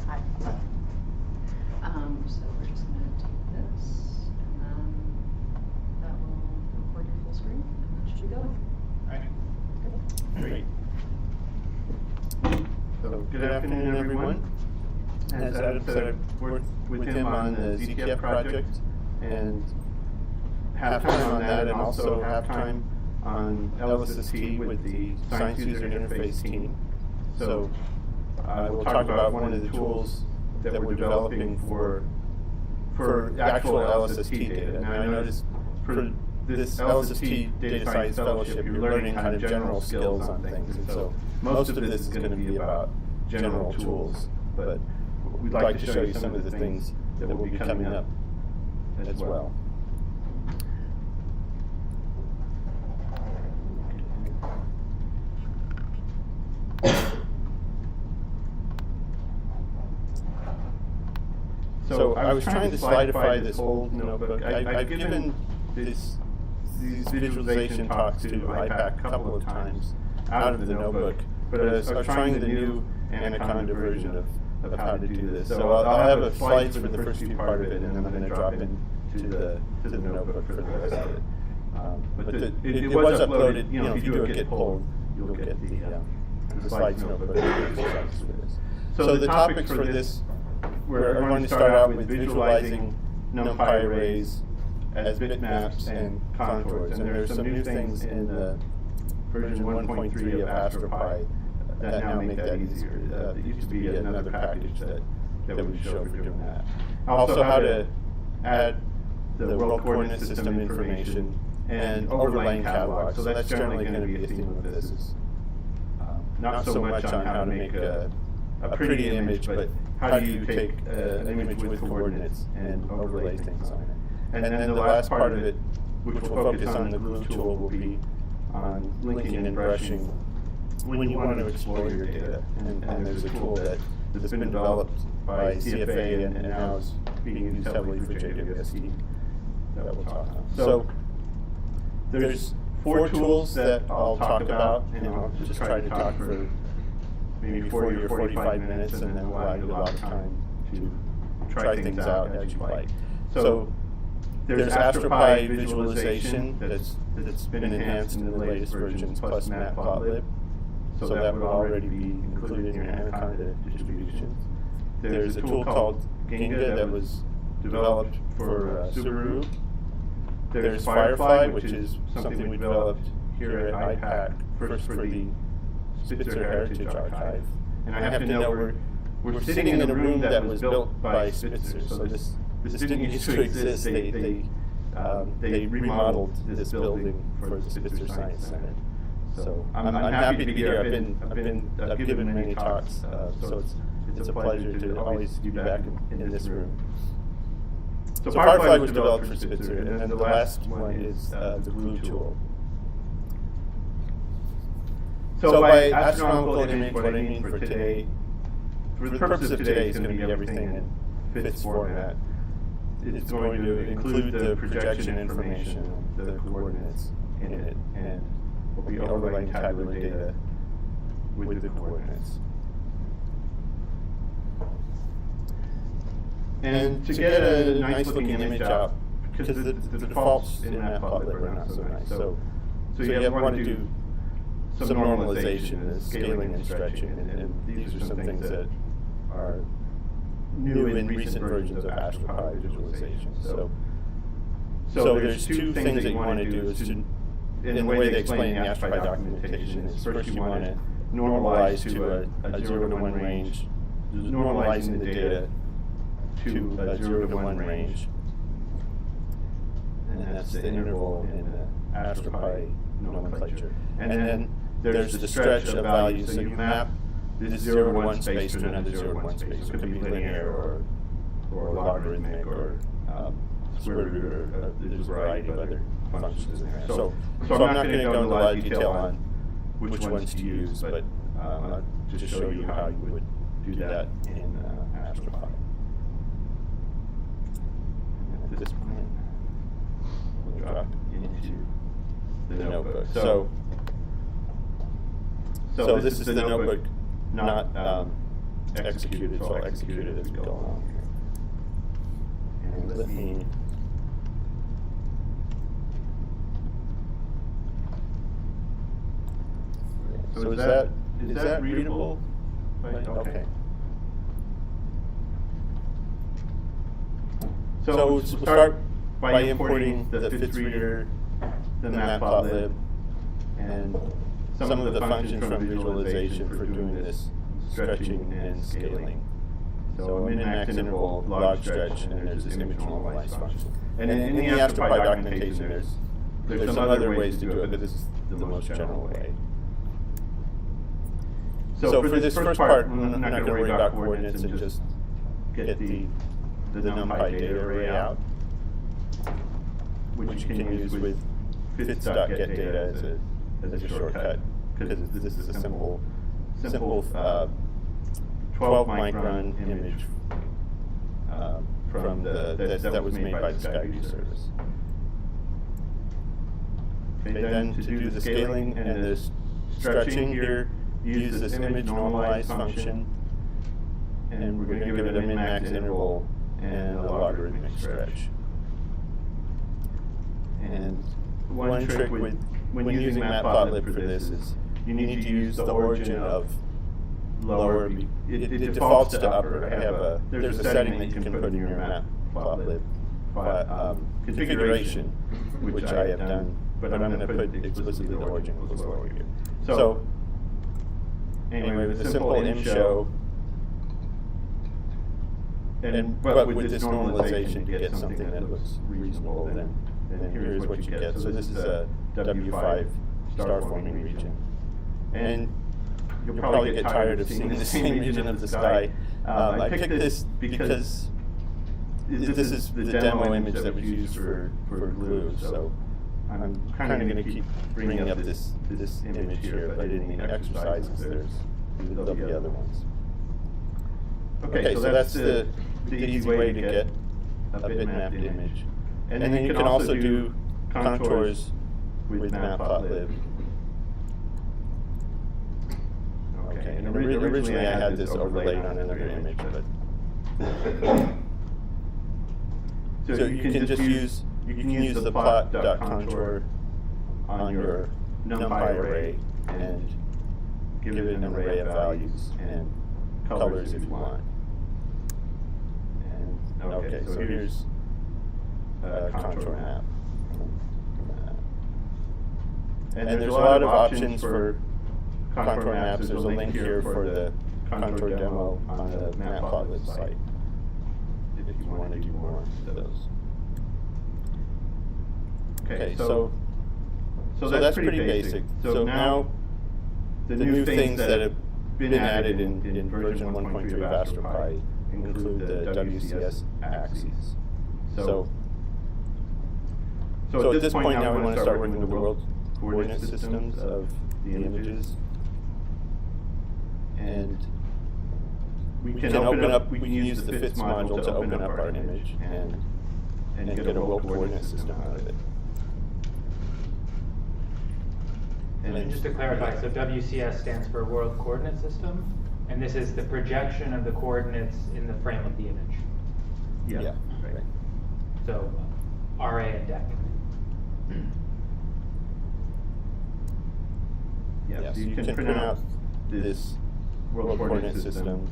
Aye. So we're just going to take this, and then that will record your full screen, and that should be going. Great. So, good afternoon, everyone. As Adam said, I've worked with him on the ZTF project, and half-time on that, and also half-time on LSST with the Science User Interface team. So, we'll talk about one of the tools that we're developing for actual LSST data. Now, I noticed for this LSST Data Science Fellowship, you're learning kind of general skills on things, and so most of this is going to be about general tools, but we'd like to show you some of the things that will be coming up as well. So I was trying to slidify this whole notebook. I've given these visualization talks to IPAC a couple of times out of the notebook, but I was trying the new Anaconda version of how to do this. So I'll have a slides for the first few part of it, and then I'm going to drop into the notebook for the rest of it. But it was uploaded. You know, if you do a git pull, you'll get the slides notebook exercises for this. So the topics for this, we're going to start out with visualizing NumPy arrays as bitmaps and contours, and there's some new things in the version 1.3 of AstroPy that now make that easier. There used to be another package that would show for doing that. Also, how to add the world coordinate system information and overlaying catalogs. So that's generally going to be a theme of this. Is not so much on how to make a pretty image, but how do you take an image with coordinates and overlay things on it. And then the last part of it, which will focus on the glue tool, will be on linking and brushing when you want to explore your data. And there's a tool that's been developed by CFA and now is being used heavily for JWST that we'll talk on. So there's 4 tools that I'll talk about, and I'll just try to talk for maybe 40 or 45 minutes, and then we'll allow you a lot of time to try things out as you like. So there's AstroPy visualization that's been enhanced in the latest versions, plus Matplotlib. So that would already be included in your Anaconda distributions. There's a tool called Ginga that was developed for Subaru. There's Firefly, which is something we developed here at IPAC, first for the Spitzer Heritage Archive. And I have to know we're sitting in a room that was built by Spitzer, so this didn't used to exist. They remodeled this building for the Spitzer Science Center. So I'm happy to be here. I've given many talks, so it's a pleasure to always be back in this room. So Firefly was developed for Spitzer, and then the last one is the glue tool. So by astronomical image, what I mean for today, for the purpose of today, it's going to be everything in FITS format. It's going to include the projection information, the coordinates in it, and we'll be overlaying tabular data with the coordinates. And to get a nice looking image out, because the defaults in Matplotlib are not so nice, so you want to do some normalization, scaling and stretching, and these are some things that are new in recent versions of AstroPy visualization. So there's 2 things that you want to do. Is to, in the way they explain the AstroPy documentation, is first you want to normalize to a 0 to 1 range, normalizing the data to a 0 to 1 range, and that's the interval in the AstroPy nomenclature. And then there's the stretch of values. So you map this 0 to 1 space to another 0 to 1 space. It could be linear or logarithmic or square root, or there's a variety of other functions in there. So I'm not going to go into a lot of detail on which ones to use, but I'll just show you how you would do that in AstroPy. And at this point, we'll drop into the notebook. So this is the notebook, not executed, so I'll execute it as we go along here. And let me so is that readable? Okay. So we'll start by importing the FITS reader, the matplotlib, and some of the functions from visualization for doing this stretching and scaling. So a min-max interval, log stretch, and there's this image normalize function. And in the AstroPy documentation, there's some other ways to do it, but this is the most general way. So for this first part, I'm not going to worry about coordinates and just get the NumPy data array out, which you can use with fits.getData as a shortcut, because this is a simple 12-micron image from that was made by the Skyview service. Okay, then to do the scaling and the stretching here, use this image normalize function, and we're going to give it a min-max interval and a logarithmic stretch. And one trick when using matplotlib for this is you need to use the origin of lower. It defaults to upper. There's a setting that you can put in your matplotlib configuration, which I have done, but I'm going to put explicitly the origin equals lower here. So anyway, with a simple imshow, but with this normalization to get something that looks reasonable, then here's what you get. So this is a W5 star forming region. And you'll probably get tired of seeing the same region of the sky. I picked this because this is the demo image that was used for glue. So I'm kind of going to keep bringing up this image here, but I didn't mean to exercise because there'll be other ones. Okay, so that's the easy way to get a bitmapped image. And then you can also do contours with matplotlib. Okay, and originally I had this overlaid on another image, but so you can just use the plot.contour on your NumPy array and give it an array of values and colors if you want. And okay, so here's a contour map. And there's a lot of options for contour maps. There's a link here for the contour demo on the matplotlib site if you want to do more of those. Okay, so that's pretty basic. So now the new things that have been added in version 1.3 of AstroPy include the WCS axes. So at this point now we want to start working with the world coordinate systems of the images. And we can use the FITS module to open up our image and get a world coordinate system out of it. And just to clarify, so WCS stands for World Coordinate System, and this is the projection of the coordinates in the frame of the image. Yeah. Right. So RA and DEC. Yeah, so you can print out this world coordinate system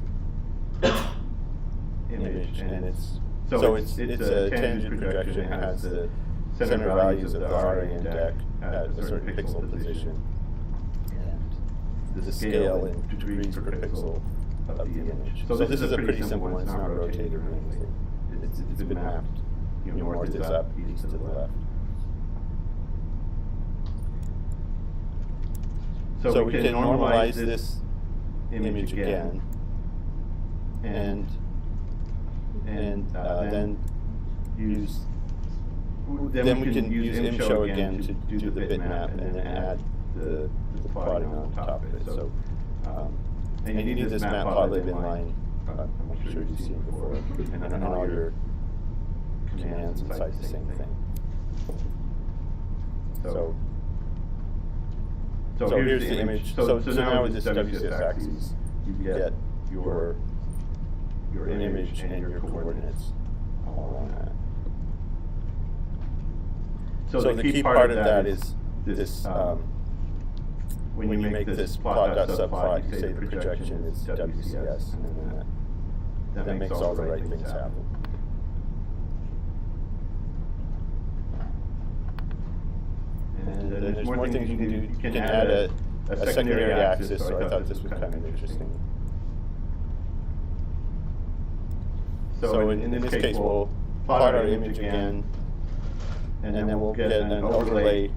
image, and it's a tangent projection. It has the center values of the RA and DEC at a certain pixel position, and the scale in degrees per pixel of the image. So this is a pretty simple one. It's not rotated or anything. It's been mapped. North is up, east to the left. So we can normalize this image again, and then we can use imshow again to do the bitmap and then add the plotting on top of it. So and you need this matplotlib inline. I'm sure you've seen it before, and all your commands inside the same thing. So here's the image. So now with this WCS axis, you get your image and your coordinates all on that. So the key part of that is this, when you make this plot.subplot, you say the projection is WCS, and then that makes all the right things happen. And then there's more things you can do. You can add a secondary axis, so I thought this was kind of interesting. So in this case, we'll plot our image again, and then we'll get an overlay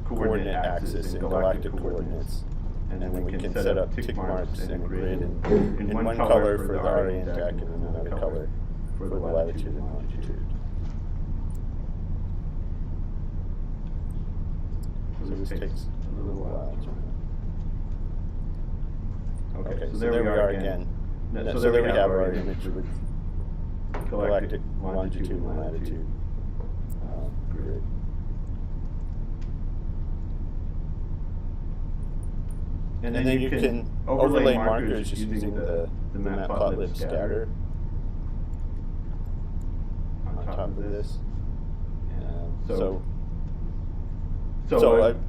coordinate axis in galactic coordinates. And then we can set up tick marks in a grid in one color for the RA jack and in another color for the latitude and longitude. So this takes a little while. Okay, so there we are again. So there we have our image with galactic longitude and latitude grid. And then you can overlay markers just using the matplotlib scatter on top of this. So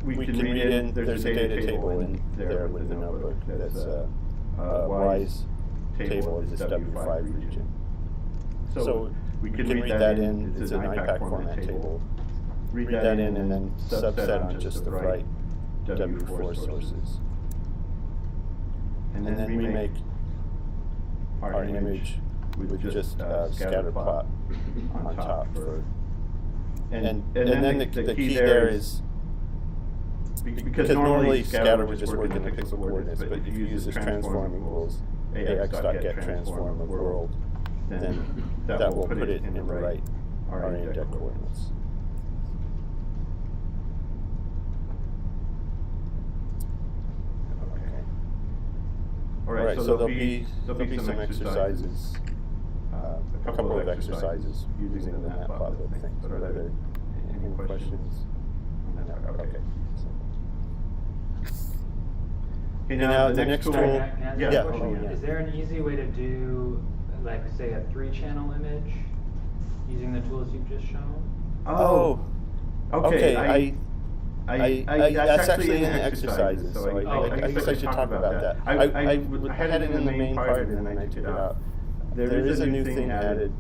we can read in, there's a data table in there with the notebook that's a WISE table of this W5 region. So we can read that in, it's an IPAC format table. Read that in and then subset on just the right W4 sources. And then remake our image with just scatter plot on top. And then the key there is, because normally scatter would just work in the pixel coordinates, but if you use this transform equals ax.get transform of world, then that will put it in the right RA deck coordinates. All right, so there'll be some exercises, a couple of exercises using the matplotlib thing. But are there any questions? Okay. Okay, now the next tool. Yeah. Is there an easy way to do, like, say, a 3-channel image using the tools you've just shown? Oh, okay. That's actually in the exercises, so I guess I should talk about that. I had it in the main part and then I took it out. There is a new thing added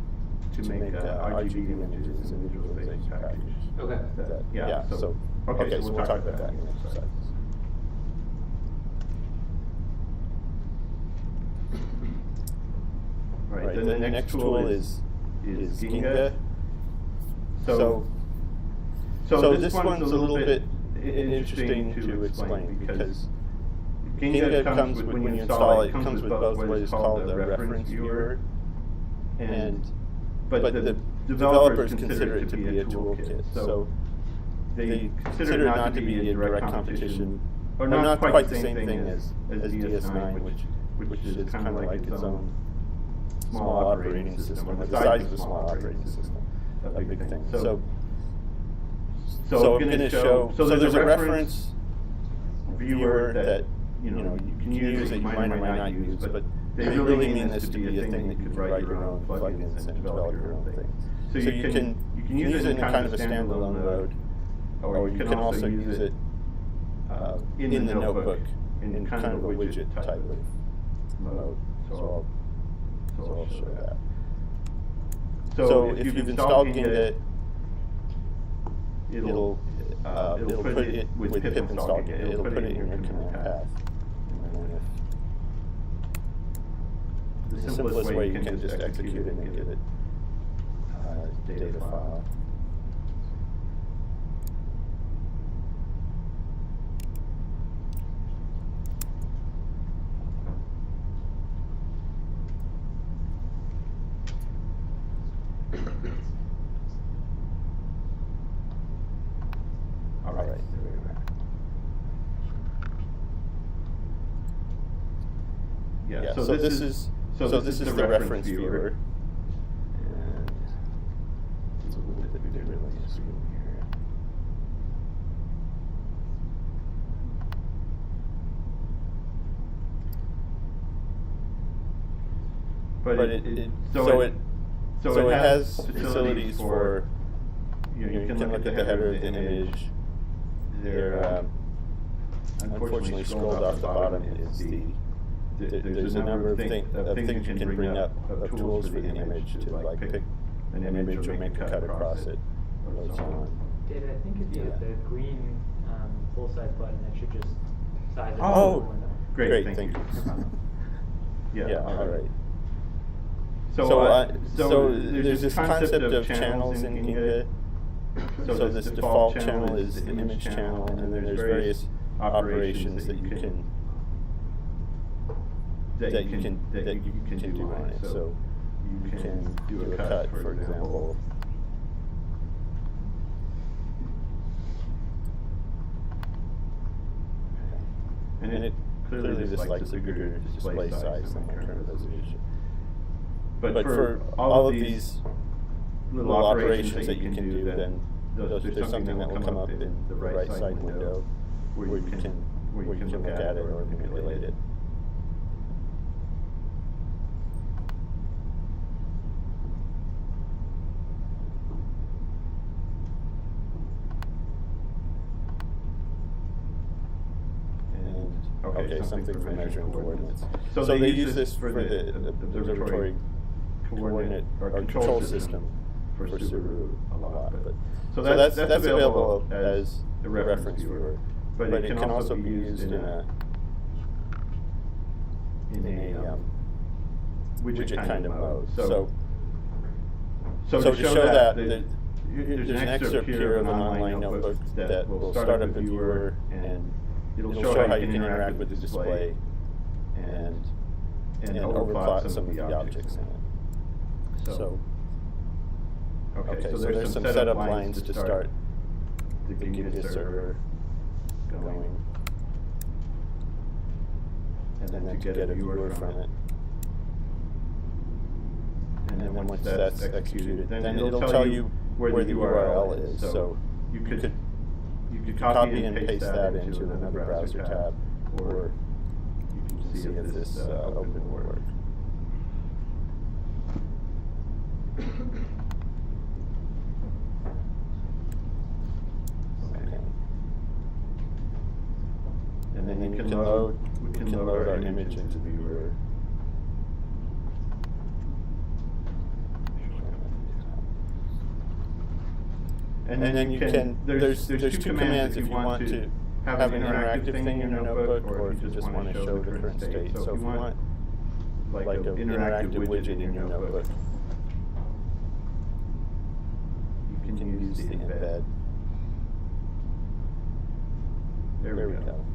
to make RGB images in visualization package. Okay. Yeah, so we'll talk about that in the exercises. Right, then the next tool is Ginga. So this one's a little bit interesting to explain because Ginga comes with, when you install it, it comes with both what is called the reference viewer, but the developers consider it to be a toolkit. So they consider it not to be a direct competition, or not quite the same thing as DS9, which is kind of like its own small operating system, or the size of a small operating system, a big thing. So I'm going to show, so there's a reference viewer that you can use that you might or might not use, but they really mean this to be a thing that you could write your own plugins and develop your own things. So you can use it in kind of a standalone mode, or you can also use it in the notebook in kind of a widget type of mode. So I'll show that. So if you've installed Ginga, it'll put it with pip install Ginga. It'll put it in your command path. And the simplest way you can just execute it and give it data file. All right, there we are. Yeah, so this is the reference viewer. And it's a little bit different on the screen here. but so it has facilities for, you can look at the header of the image. There, unfortunately, scrolled off the bottom is there's a number of things you can bring up, of tools for the image to like pick an image or make a cut across it, or so on. David, I think if you hit the green full size button, it should just size it to Oh, the window. great, thank you. Yeah, all right. So there's this concept of channels in Kinga. So this default channel is the image channel, and then there's various operations that you can do on it. So you can do a cut, for example. And it clearly just likes a bigger display size than my current resolution. But for all of these little operations that you can do, then there's something that will come up in the right side window where you can look at it or manipulate it. Okay, something for measuring coordinates. So they use this for the observatory coordinate or control system for Subaru a lot. But so that's available as a reference viewer, but it can also be used in a widget kind of mode. So to show that, there's an excerpt here of an online notebook that will start up the viewer, and it'll show how you can interact with the display and overplot some of the objects in it. So there's some setup lines to start the Kinga server going, and then to get a viewer from it. And then once that's executed, then it'll tell you where the URL is. So you could copy and paste that into another browser tab, or you can see if this open work. Okay. And then we can load our image into the viewer. And then you can, there's two commands if you want to have an interactive thing in your notebook, or if you just want to show the current state. So if you want like an interactive widget in your notebook, you can use the embed. There we go.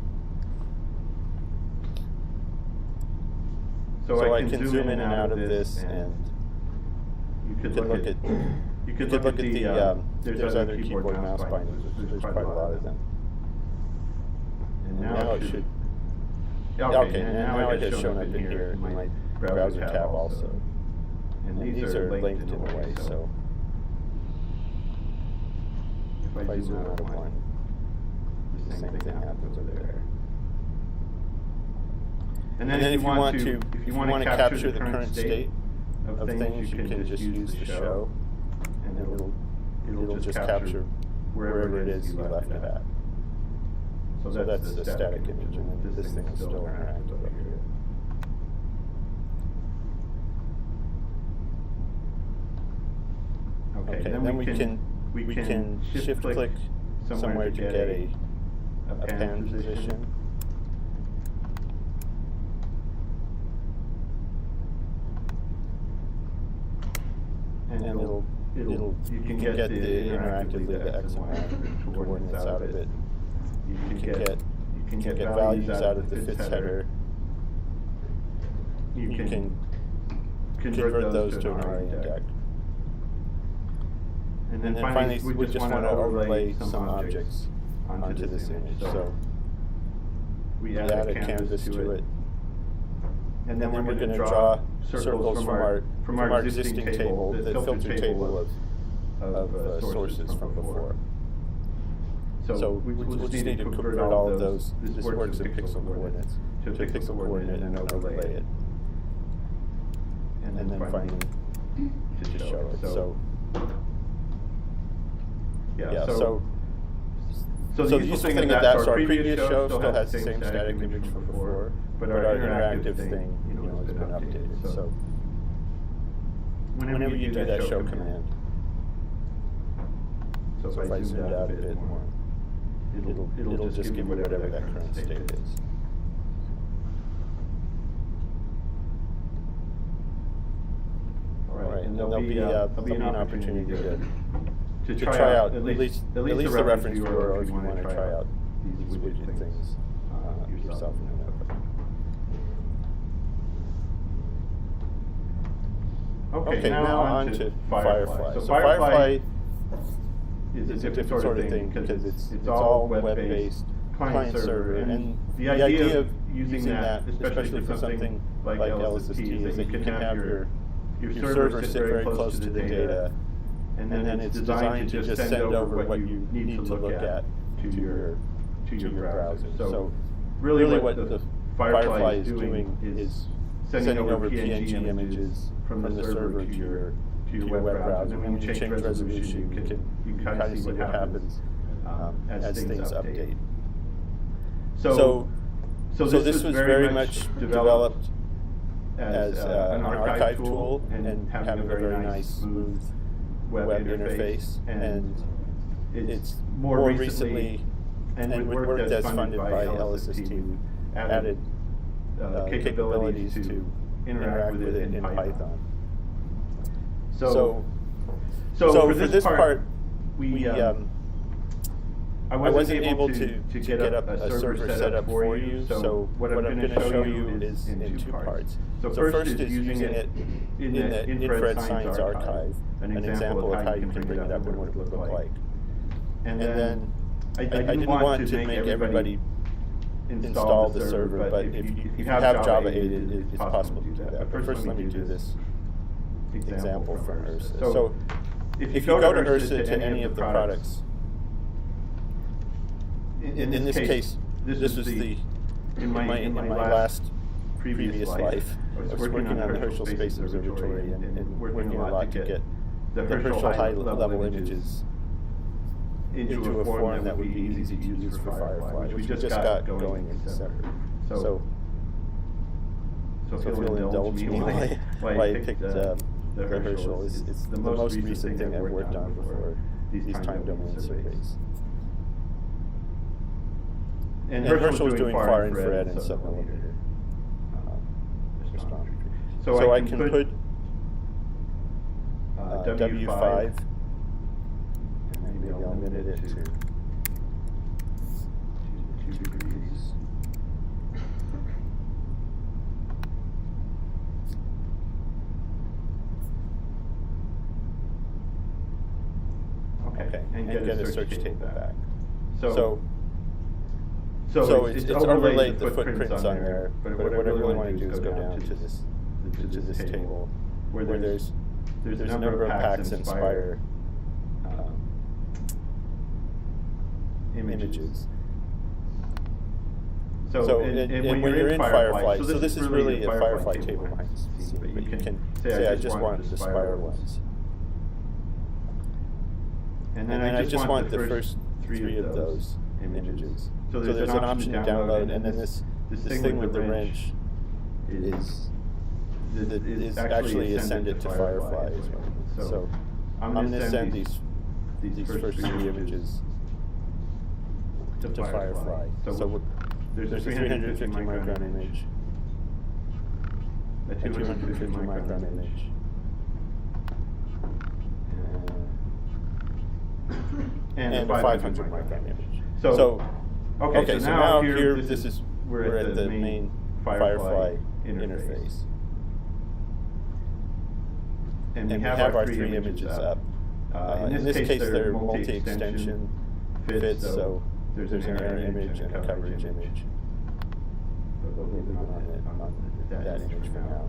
So I can zoom in and out of this, and you could look at the there's other keyboard and mouse bindings. There's quite a lot of them. And now it should. Okay, now it has shown up in here in my browser tab also. And these are linked in a way, so if I zoom out of one, the same thing happens over there. And then if you want to capture the current state of things, you can just use the show, and it'll just capture wherever it is you left it at. So that's the static image, and then this thing is still interactive over here. Okay, then we can shift click somewhere to get a pan position. And you can get interactively the X and Y coordinates out of it. You can get values out of the fifth header. You can convert those to an RA index. And then finally, we just want to overlay some objects onto this image. So we add a canvas to it. And then we're going to draw circles from our existing table, the filter table of sources from before. So we just need to convert all of those. This works in pixel coordinates to a pixel coordinate and overlay it. And finding to show it. So yeah, so the useful thing of that, so our previous show still has the same static image from before, but our interactive thing, has been updated. So whenever you do that show command, so if I zoom out a bit more, it'll just give you whatever that current state is. All right, And there'll be an opportunity to try try out at at least least the reference viewer, or if you want to try out these widget things yourself in the notebook. Okay, now on to Firefly. So Firefly is a different sort of thing because it's all web-based, client-server, and the idea of using that, especially for something like LSST, is that you can have your server sit very close to the data, and then it's designed to just send over what you need to look at to your browser. So really what the Firefly is doing is sending over PNG images from the server to your web browser. And when you change resolution, you can kind of see what happens as things update. So this was very much developed as an archive tool and having a very nice, smooth web interface. And it's more recently, and with work that's funded by LSST, added capabilities to interact with it in Python. So for this part, I wasn't able to get up a server set up for you, so what I'm going to show you is in two parts. So first is using it in the Infrared Science Archive, an example of how you can bring it up and what it would look like. And then I didn't want to make everybody install the server, but if you have Java 8, it's possible to do that. But first let me do this example from Ursa. So if you go to Ursa to any of the products, in this case, this was in my last previous life. I was working on the Herschel Space Observatory and working a lot to get the Herschel high-level images into a form that would be easy to use for Firefly, which we just got going in December. So if you'll indulge me why I picked the Herschel, it's the most recent thing I've worked on before these time domain surveys. And Herschel's doing far infrared and sub-millimeter astrometry. So I can put W5, and maybe I'll limit it to 2 degrees. Okay, and get a search table back. So it's overlaid the footprints on there, but what I really want to do is go down to this table where there's a number of packs that inspire images. So when you're in Firefly, so this is really a Firefly table behind the scenes, but you can say I just wanted the spiral ones. And then I just want the first 3 of those images. So there's an option to download, and then this thing with the wrench is actually send it to Firefly as well. So I'm going to send these first 3 images to Firefly. So there's a 350 micron image, a 250 micron image, and a 500 micron image. So now here we're at the main Firefly interface. And we have our 3 images up. In this case, they're multi-extension fits, so there's an error image and a coverage image. But we'll leave it on that image for now.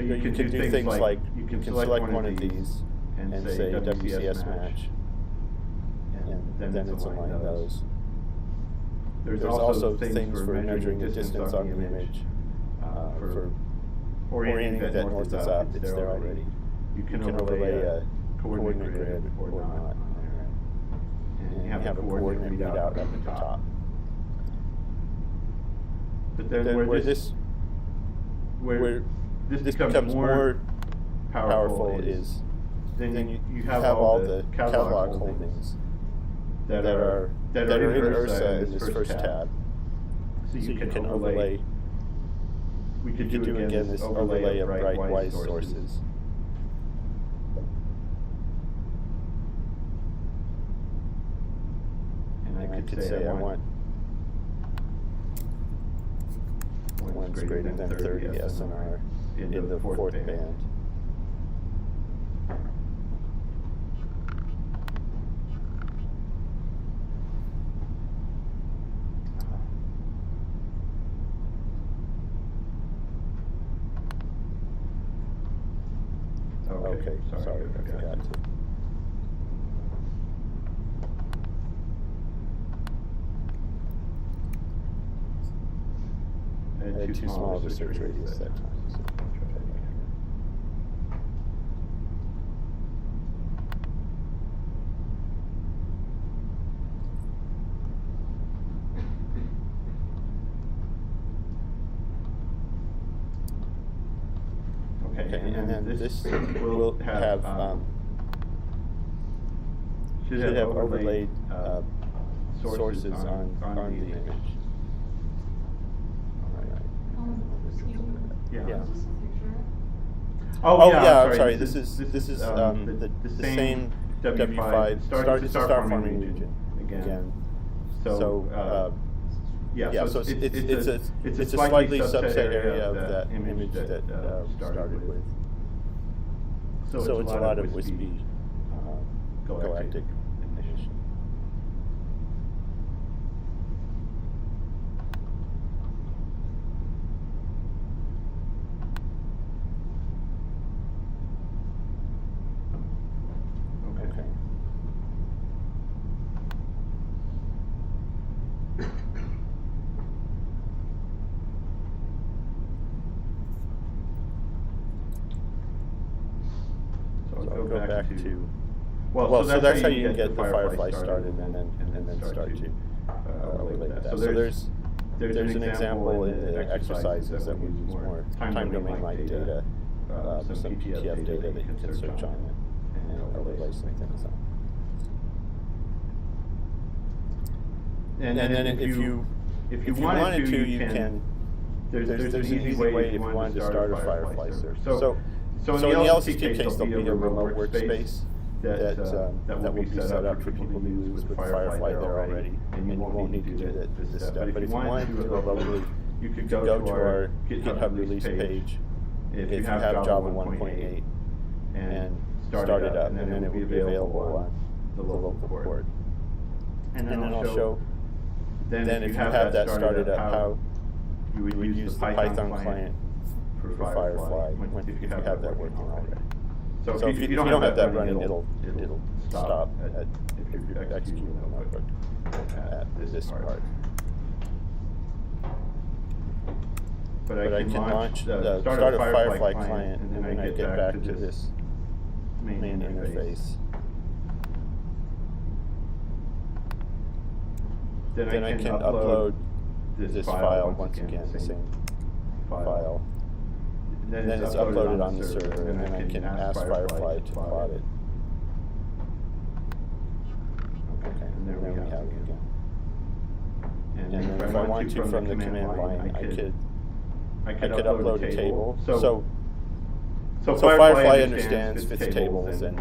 You can do things like, you can select one of these and say WCS match, and then it's align those. There's also things for measuring the distance on the image, for or anything that north is up, it's there already. You can overlay a coordinate grid or not on there. And you have a coordinate readout up at the top. But then where this becomes more powerful is then you have all the catalog holdings that are in URSA in this first tab. So you can overlay. We could do again this overlay of bright white sources. And I could say I want one's greater than 30 SNR in the fourth band. Okay, sorry, I forgot to. I had too small of a search radius that time. So okay, and then this will have should have overlaid sources on the image. Yeah. Is this a picture? Oh yeah, I'm sorry. This is the same W5 start forming region again. So yeah, so it's a slightly subset area of that image that started with. So it's a lot of wispy galactic emission. Okay. So I'll go back to well, so that's how you can get the Firefly started and then start to overlay that. So there's an example in the exercises that we use more time domain like data, some PTF data that you can search on and overlay some things on. And then if you wanted to, you can. There's an easy way if you wanted to start a Firefly search. So in the LSST case, there'll be a remote workspace that will be set up for people to use with Firefly there already, and you won't need to do this step. But if you wanted to do it locally, you could go to our GitHub release page if you have Java 1.8 and start it up, and then it will be available on the local port. And then I'll show. Then if you have that started up, how you would use the Python client for Firefly if you have that working already. So if you don't have that running, it'll stop if you're executing the notebook at this part. But I can launch start a Firefly client, and then I get back to this main interface. Then I can upload this file once again, the same file. Then it's uploaded on the server, and then I can ask Firefly to plot it. Okay, and there we have it again. And then if I want to, from the command line, I could upload a table. So Firefly understands fits tables and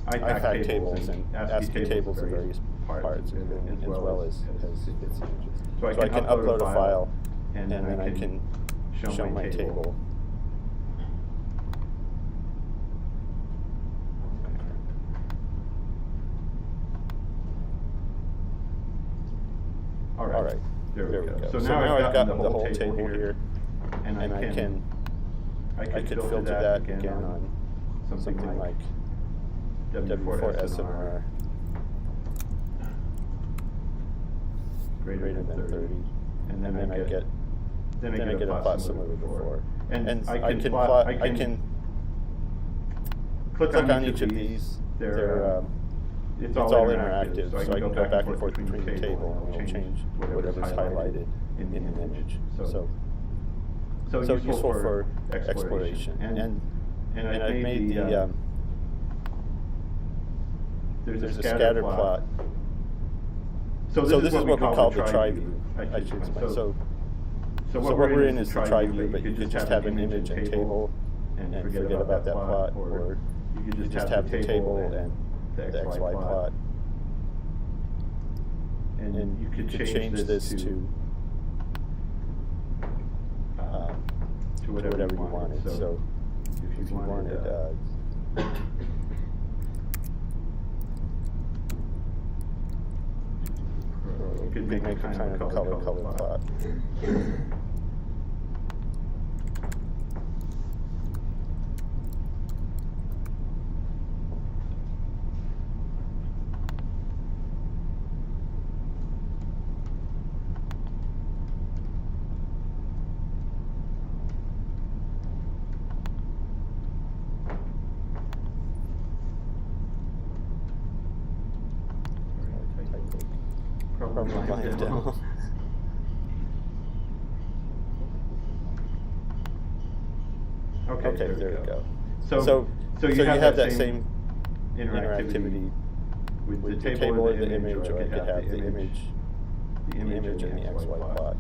IPAC tables and ASCII tables of various parts, as well as fits images. So I can upload a file, and then I can show my table. All right, there we go. So now I've got the whole table here, and I could filter that again on something like W4 SNR greater than 30, and then I get then I get a plot similar to before. And I can click on each of these. It's all interactive, so I can go back and forth between the table and it'll change whatever's highlighted in an image. So useful for exploration. And I've made the there's a scatter plot. So this is what we call the try view. I should explain. So what we're in is the try view, but you could just have an image and table and forget about that plot, or you could just have the table and the XY plot. And you could change this to whatever you wanted. So if you wanted you could make a kind of color plot. Okay, there we go. So you have that same interactivity with the table or the image, or I could have the image and the XY plot.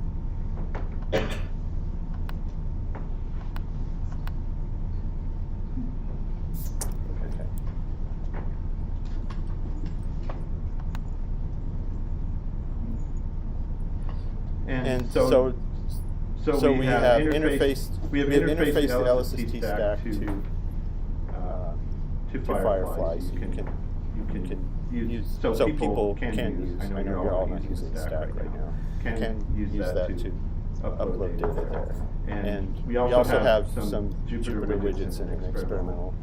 Okay. And so we have interfaced the LSST stack to Firefly, so you can use, so people can use, I know you're all not using the stack right now, can use that to upload data there. And we also have some Jupyter widgets in an experimental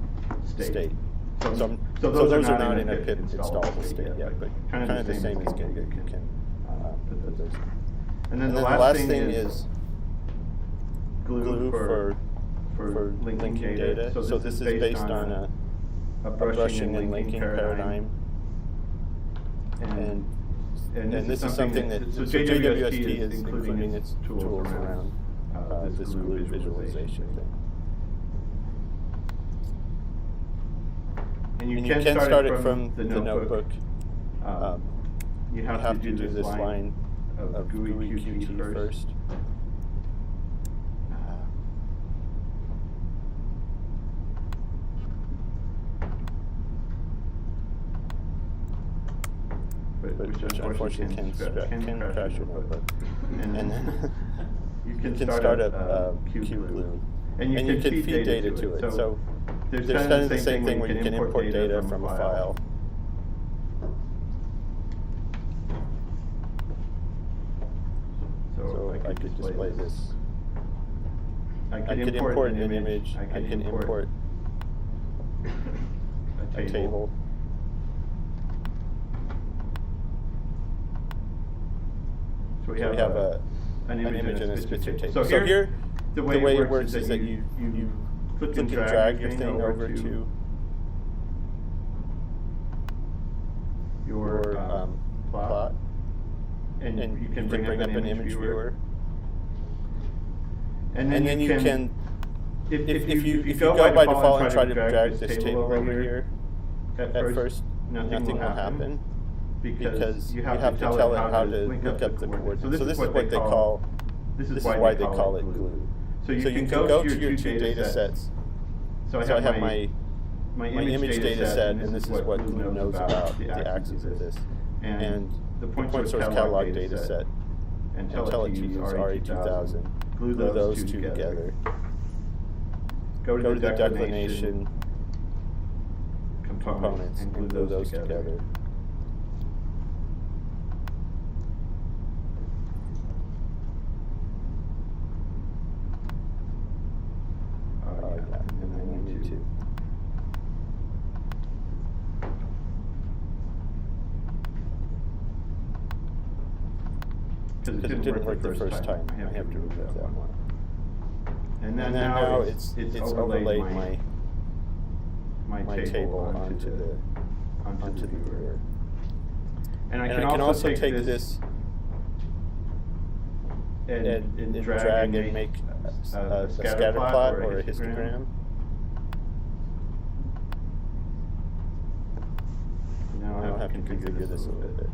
state. So those are not in a pip installable state yet, but kind of the same as Giga. You can put those in. And then the last thing is glue for linking data. So this is based on a brushing and linking paradigm. And this is something that JWST is including its tools around this glue visualization thing. And you can start it from the notebook. You have to do this line of GUI QT first. Which unfortunately can crash your notebook. And then you can start up QGlue. And you can feed data to it. So there's kind of the same thing where you can import data from a file. So I could display this. I could import an image. I can import a table. So we have an image and a scripture table. So here, the way it works is that you click and drag your thing over to your plot, and you can bring up an image viewer. And then you can, if you go by default and try to drag this table over here, at first nothing will happen. Because you have to tell it how to look up the coordinates. So this is what they call, this is why they call it glue. So you can go to your two data sets. So I have my image data set, and this is what glue knows about the axes of this. And the point source catalog data set, and tell it to use RA2000. Glue those two together. Go to the declination components and glue those together. because it didn't work the first time. I have to remove that one. And then now it's overlaid my table onto the viewer. And I can also take this and drag and make a scatter plot or a histogram. Now I'll have to configure this a little bit.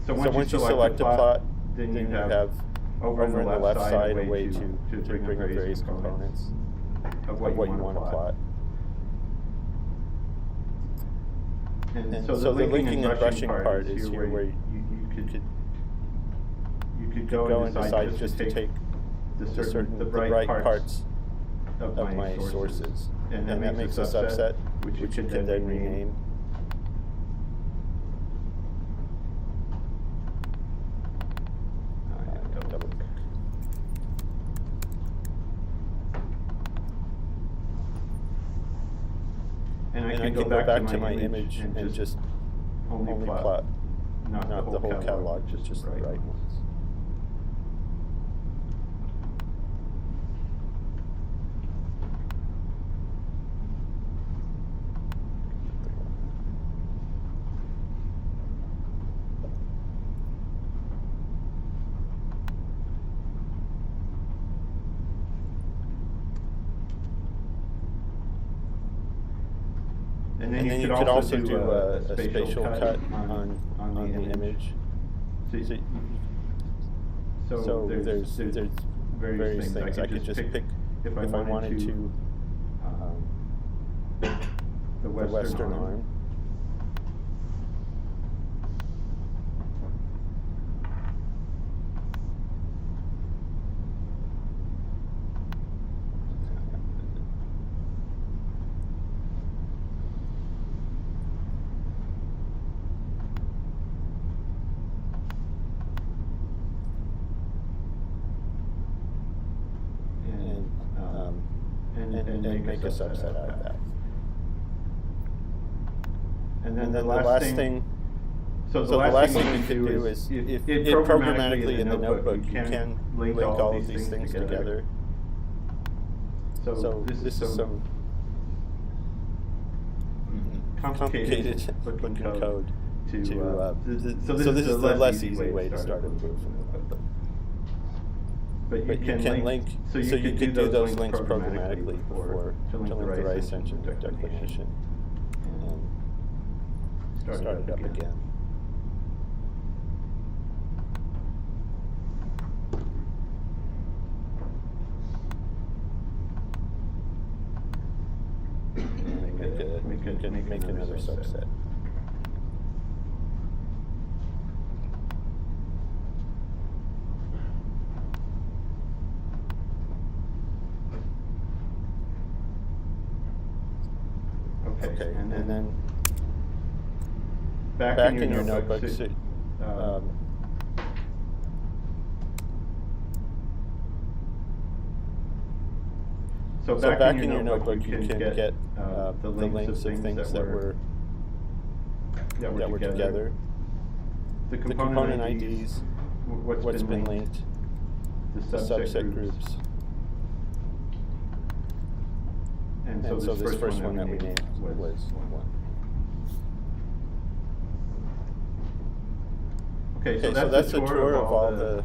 So once you select a plot, then you have over on the left side a way to bring up various components of what you want to plot. And so the linking and brushing part is here where you could go and decide just to take the bright parts of my sources. And that makes a subset, which you can then rename. Double click. And I can go back to my image and just only plot, not the whole catalog, just the right ones. And then you could also do a spatial cut on the image. So there's various things. I could just pick, if I wanted to, the western arm. And make a subset out of that. And then the last thing, so the last thing you can do is, if programmatically in the notebook, you can link all of these things together. So this is some complicated looking code so this is the less easy way to start a proof. But you can link, so you could do those links programmatically before to link the right extension declination and start it up again. And make another subset. Okay, and then back in your notebook, so back in your notebook, you can get the links of things that were together, the component IDs, what's been linked, the subset groups. And so this first one that we named was one. Okay, so that's a tour of all the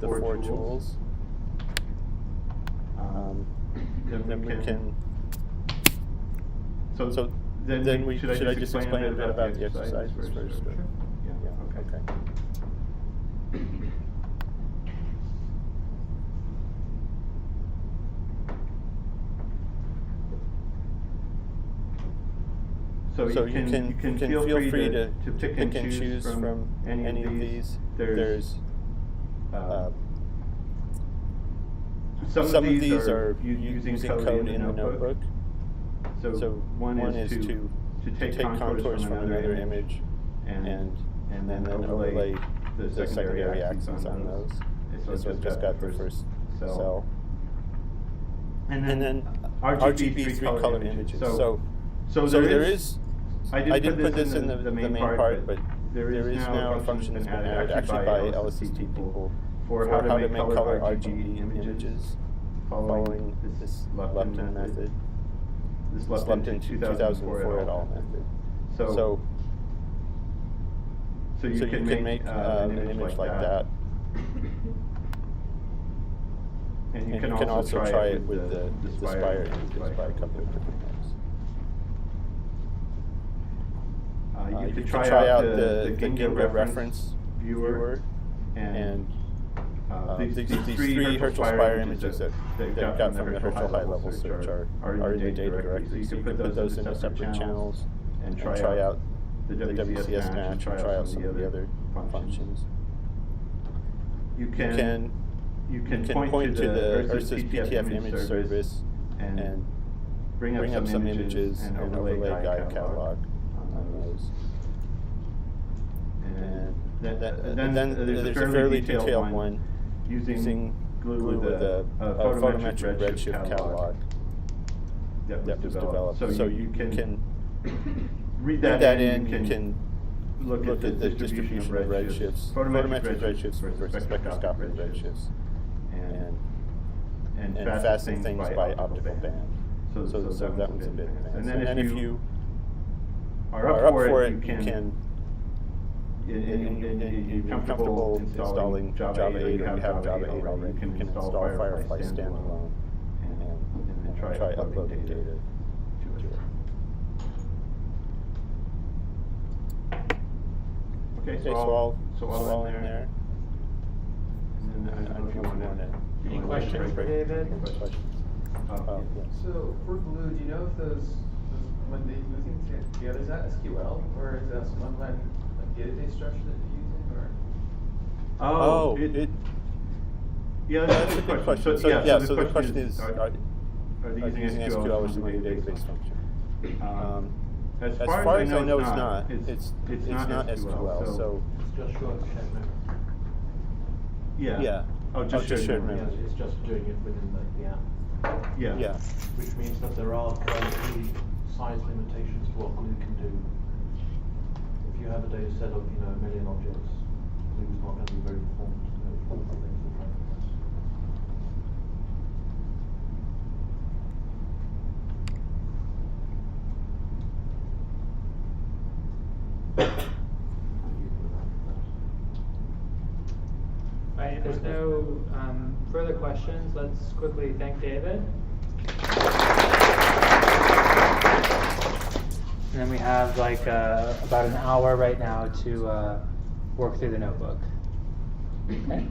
four tools. Then we can. So then we should I just explain a bit about the exercises first? Sure. Yeah. Okay. So you can feel free to pick and choose from any of these. There's some of these are using code in the notebook. So one is to take contours from another image and then overlay the secondary accents on those. So we've just got the first cell. And then RGB three-color images. So there is. I didn't put this in the main part, but there is now a function that's been added actually by LSST people for how to make color RGB images following this left-in method. This left-in 2004 et al. method. So you can make an image like that. And you can also try it with the Spire images by a couple of different ways. You could try out the Ginga reference viewer and these three Herschel Spire images that got from the Herschel High Level Search are in the data directory. So you can put those into separate channels and try out the WCS match and try out some of the other functions. You can point to the ERSA's PTF image service and bring up some images and overlay guide catalog on those. And then there's a fairly detailed one using glue with a photometric redshift catalog that was developed. So you can read that in, you can look at the distribution of redshifts, photometric redshifts versus spectroscopic redshifts, and fasten things by optical band. So that one's a bit advanced. And then if you are up for it, you can, you're comfortable installing Java 8 or you have Java 8 already, you can install Firefly standalone and try uploading data to it. Okay, so all in there. And then I don't know if you want to. Any questions for David? So for Glue, do you know if those when they glue things together, is that SQL or is that some online database structure that you're using, or? Yeah, that's a good question. So the question is, are they using SQL or some other database function? As far as I know, it's not. It's not SQL. So it's just shared memory. Yeah. Oh, just shared memory. It's just doing it within the app. Yeah. Which means that there are currently size limitations to what Glue can do. If you have a data set of, 1 million objects, Glue's not going to be very performant with all the things we're trying to press. Right, if there's no further questions, let's quickly thank David. And then we have about an hour right now to work through the notebook. Okay.